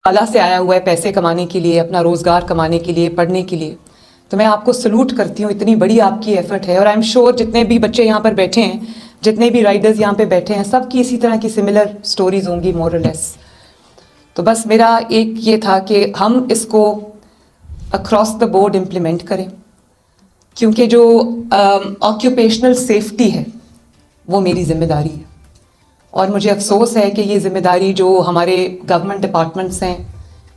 अल्लाह से आया हुआ है पैसे कमाने के लिए, अपना रोज़गार कमाने के लिए, पढ़ने के लिए, तो मैं आपको सलूट करती हूँ, इतनी बड़ी आपकी एफर्ट है। और आई एम श्योर जितने भी बच्चे यहाँ पर बैठे हैं, जितने भी राइडर्स यहाँ पे बैठे हैं, सबकी इसी तरह की सिमिलर स्टोरीज होंगी मोर और लेस। तो बस मेरा एक ये था कि हम इसको अक्रॉस द बोर्ड इम्प्लीमेंट करें, क्योंकि जो ऑक्यूपेशनल सेफ्टी है वो मेरी जिम्मेदारी है। और मुझे अफसोस है कि ये ज़िम्मेदारी जो हमारे गवर्नमेंट डिपार्टमेंट्स हैं,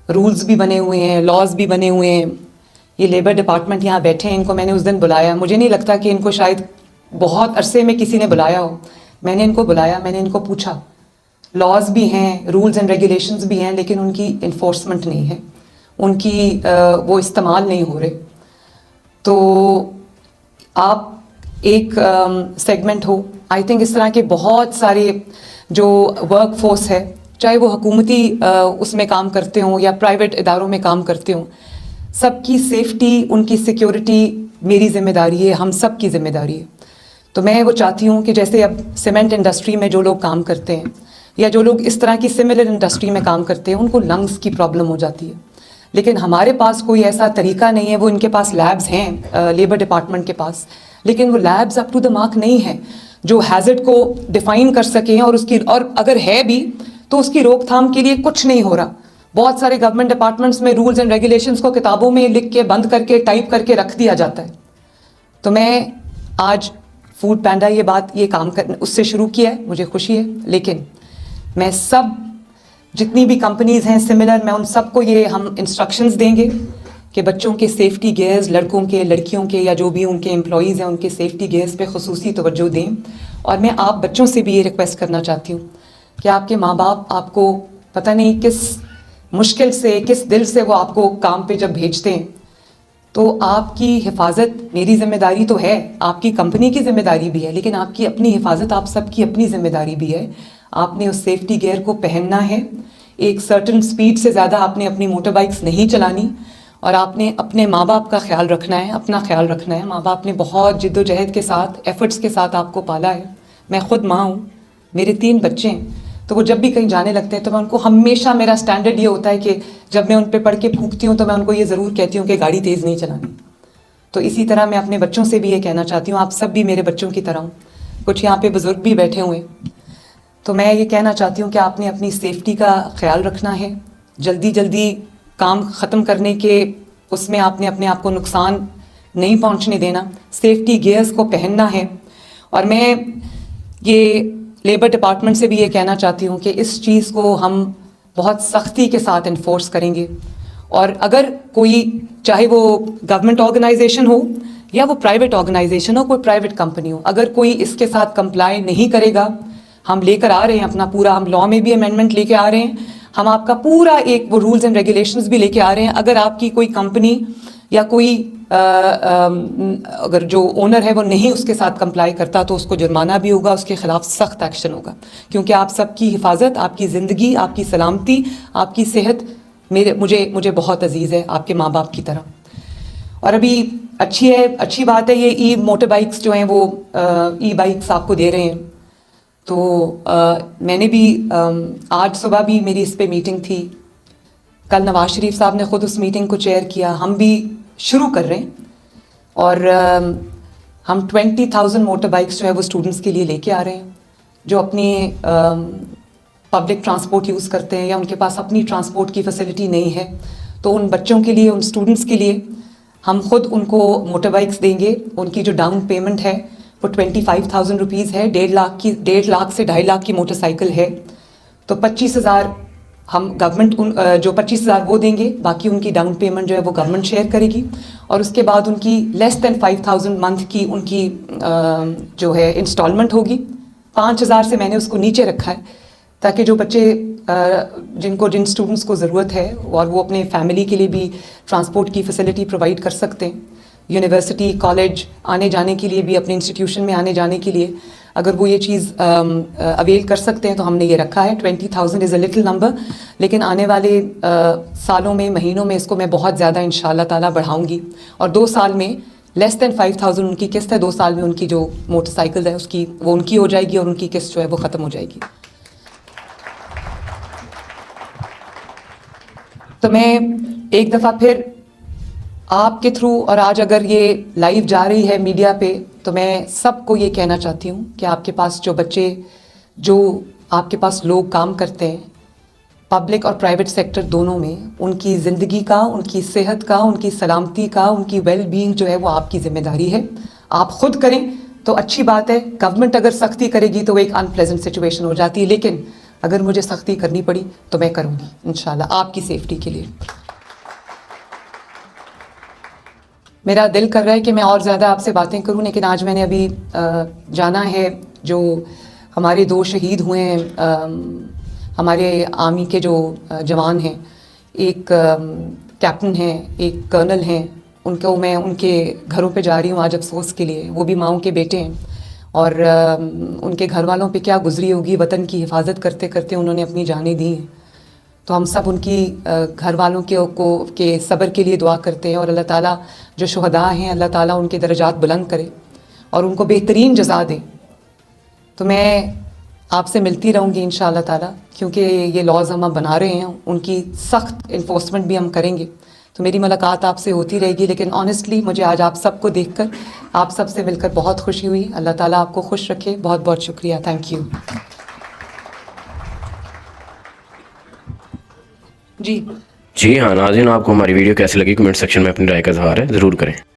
रूल्स भी बने हुए हैं, लॉज भी बने हुए हैं, ये लेबर डिपार्टमेंट यहाँ बैठे हैं, इनको मैंने उस दिन बुलाया, मुझे नहीं लगता कि इनको शायद बहुत अरसे में किसी ने बुलाया हो, मैंने इनको बुलाया, मैंने इनको पूछा, लॉज भी हैं, रूल्स एंड रेगुलेशंस भी हैं, लेकिन उनकी इन्फोर्समेंट नहीं है, उनकी वो इस्तेमाल नहीं हो रहे। तो आप एक सेगमेंट हो, आई थिंक इस तरह के बहुत सारे जो वर्क फोर्स है, चाहे वो हुकूमती उसमें काम करते हों या प्राइवेट इदारों में काम करते हों, सबकी सेफ्टी, उनकी सिक्योरिटी मेरी ज़िम्मेदारी है, हम सब की ज़िम्मेदारी है। तो मैं वो चाहती हूँ कि जैसे अब सीमेंट इंडस्ट्री में जो लोग काम करते हैं या जो लोग इस तरह की सिमिलर इंडस्ट्री में काम करते हैं, उनको लंग्स की प्रॉब्लम हो जाती है, लेकिन हमारे पास कोई ऐसा तरीका नहीं है। वो इनके पास लैब्स हैं लेबर डिपार्टमेंट के पास, लेकिन वो labs up to the mark नहीं है जो हैज़र्ड को डिफ़ाइन कर सकें, और अगर है भी तो उसकी रोकथाम के लिए कुछ नहीं हो रहा। बहुत सारे गवर्नमेंट डिपार्टमेंट्स में रूल्स एंड रेगुलेशंस को किताबों में लिख के बंद करके टाइप करके रख दिया जाता है। तो मैं आज फूड पैंडा ये काम कर उससे शुरू किया है, मुझे खुशी है, लेकिन मैं सब जितनी भी कंपनीज़ हैं सिमिलर, मैं उन सबको ये हम इंस्ट्रक्शंस देंगे कि बच्चों के सेफ्टी गियर्स, लड़कों के, लड़कियों के, या जो भी उनके एम्प्लॉयज़ हैं उनके सेफ्टी गियर्स पे खुसूसी तवज्जो दें। और मैं आप बच्चों से भी ये रिक्वेस्ट करना चाहती हूँ कि आपके माँ बाप आपको पता नहीं किस मुश्किल से, किस दिल से वो आपको काम पे जब भेजते हैं, तो आपकी हिफाजत मेरी ज़िम्मेदारी तो है, आपकी कंपनी की ज़िम्मेदारी भी है, लेकिन आपकी अपनी हिफाजत आप सबकी अपनी ज़िम्मेदारी भी है। आपने उस सेफ्टी गियर को पहनना है, एक सर्टन स्पीड से ज़्यादा आपने अपनी मोटर बाइक्स नहीं चलानी, और आपने अपने माँ बाप का ख्याल रखना है, अपना ख्याल रखना है। माँ बाप ने बहुत जिद्दोजहद के साथ, एफर्ट्स के साथ आपको पाला है। मैं ख़ुद माँ हूँ, मेरे 3 बच्चे हैं, तो वो जब भी कहीं जाने लगते हैं तो मैं उनको हमेशा, मेरा स्टैंडर्ड ये होता है कि जब मैं उन पे पढ़ के फूंकती हूँ तो मैं उनको ये ज़रूर कहती हूँ कि गाड़ी तेज़ नहीं चलानी। तो इसी तरह मैं अपने बच्चों से भी ये कहना चाहती हूँ, आप सब भी मेरे बच्चों की तरह हूँ, कुछ यहाँ पे बुज़ुर्ग भी बैठे हुए हैं, तो मैं ये कहना चाहती हूँ कि आपने अपनी सेफ्टी का ख्याल रखना है। जल्दी जल्दी काम ख़त्म करने के उसमें आपने अपने आप को नुकसान नहीं पहुँचने देना, सेफ्टी गियर्स को पहनना है। और मैं ये लेबर डिपार्टमेंट से भी ये कहना चाहती हूँ कि इस चीज़ को हम बहुत सख्ती के साथ इन्फोर्स करेंगे, और अगर कोई, चाहे वो गवर्नमेंट ऑर्गेनाइजेशन हो या वो प्राइवेट ऑर्गेनाइजेशन हो, कोई प्राइवेट कंपनी हो, अगर कोई इसके साथ कंप्लाई नहीं करेगा, हम लेकर आ रहे हैं अपना पूरा, हम लॉ में भी अमेंडमेंट लेके आ रहे हैं, हम आपका पूरा एक वो रूल्स एंड रेगुलेशंस भी लेके आ रहे हैं। अगर आपकी कोई कंपनी या कोई अगर जो ओनर है वो नहीं उसके साथ कंप्लाई करता तो उसको जुर्माना भी होगा, उसके खिलाफ सख्त एक्शन होगा, क्योंकि आप सबकी हिफाजत, आपकी ज़िंदगी, आपकी सलामती, आपकी सेहत मुझे बहुत अजीज़ है, आपके माँ बाप की तरह। और अभी अच्छी बात है, ये ई मोटर बाइक्स जो हैं वो ई बाइक्स आपको दे रहे हैं। तो मैंने भी आज सुबह भी मेरी इस पे मीटिंग थी, कल नवाज शरीफ साहब ने ख़ुद उस मीटिंग को चेयर किया, हम भी शुरू कर रहे हैं, और हम 20,000 मोटर बाइक्स जो है वो स्टूडेंट्स के लिए लेके आ रहे हैं, जो अपनी पब्लिक ट्रांसपोर्ट यूज़ करते हैं या उनके पास अपनी ट्रांसपोर्ट की फैसिलिटी नहीं है, तो उन बच्चों के लिए, उन स्टूडेंट्स के लिए हम खुद उनको मोटर बाइक्स देंगे। उनकी जो डाउन पेमेंट है वो 25,000 रुपीज़ है, 1.5 लाख से 2.5 लाख की मोटरसाइकिल है, तो 25,000 हम गवर्नमेंट जो 25,000 वो देंगे, बाकी उनकी डाउन पेमेंट जो है वो गवर्नमेंट शेयर करेगी, और उसके बाद उनकी लेस देन 5,000 मंथ की उनकी जो है इंस्टॉलमेंट होगी। 5,000 से मैंने उसको नीचे रखा है, ताकि जो बच्चे जिन स्टूडेंट्स को ज़रूरत है और वो अपने फैमिली के लिए भी ट्रांसपोर्ट की फैसिलिटी प्रोवाइड कर सकते हैं, यूनिवर्सिटी, कॉलेज आने जाने के लिए भी, अपने इंस्टीट्यूशन में आने जाने के लिए, अगर वो ये चीज़ अवेल कर सकते हैं तो हमने ये रखा है। 20,000 इज़ अ लिटिल नंबर, लेकिन आने वाले सालों में, महीनों में इसको मैं बहुत ज़्यादा इंशाल्लाह ताला बढ़ाऊँगी, और 2 साल में लेस देन 5,000 उनकी किस्त है, 2 साल में उनकी जो मोटरसाइकिल है उसकी वो उनकी हो जाएगी और उनकी किस्त जो है वो ख़त्म हो जाएगी। تو میں ایک دفعہ پھر آپ کے تھرو اور آج اگر یہ لائیو جا رہی ہے میڈیا پہ تو میں سب کو یہ کہنا چاہتی ہوں کہ آپ کے پاس جو بچے جو آپ کے پاس لوگ کام کرتے ہیں پبلک اور پرائیویٹ سیکٹر دونوں میں ان کی زندگی کا ان کی صحت کا ان کی سلامتی کا ان کی ویل بینگ جو ہے وہ آپ کی ذمہ داری ہے. آپ خود کریں تو اچھی بات ہے. گورنمنٹ اگر سختی کرے گی تو وہ ایک ان پلیزنٹ سچویشن ہو جاتی ہے لیکن اگر مجھے سختی کرنی پڑی تو میں کروں گی انشاءاللہ آپ کی سیفٹی کے لیے. میرا دل کر رہا ہے کہ میں اور زیادہ آپ سے باتیں کروں لیکن آج میں نے ابھی جانا ہے جو ہمارے 2 شہید ہوئے ہیں ہمارے آرمی کے جو جوان ہیں ایک کیپٹن ہیں ایک کرنل ہیں ان کو میں ان کے گھروں پہ جا رہی ہوں آج افسوس کے لیے. وہ بھی ماؤں کے بیٹے ہیں اور ان کے گھر والوں پہ کیا گزری ہوگی. وطن کی حفاظت کرتے کرتے انہوں نے اپنی جانیں دی ہیں. تو ہم سب ان کی گھر والوں کے صبر کے لیے دعا کرتے ہیں اور اللہ تعالیٰ جو شہداء ہیں اللہ تعالیٰ ان کے درجات بلند کرے اور ان کو بہترین جزا دے. تو میں آپ سے ملتی رہوں گی انشاءاللہ تعالیٰ کیونکہ یہ لاز ہم بنا رہے ہیں ان کی سخت انفورسمنٹ بھی ہم کریں گے. تو میری ملاقات آپ سے ہوتی رہے گی لیکن آنیسٹلی مجھے آج آپ سب کو دیکھ کر آپ سب سے مل کر بہت خوشی ہوئی. اللہ تعالیٰ آپ کو خوش رکھے. بہت بہت شکریہ. Thank you. جی ہاں ناظرین، آپ کو ہماری ویڈیو کیسی لگی کمنٹ سیکشن میں اپنی رائے کا اظہار ہے ضرور کریں.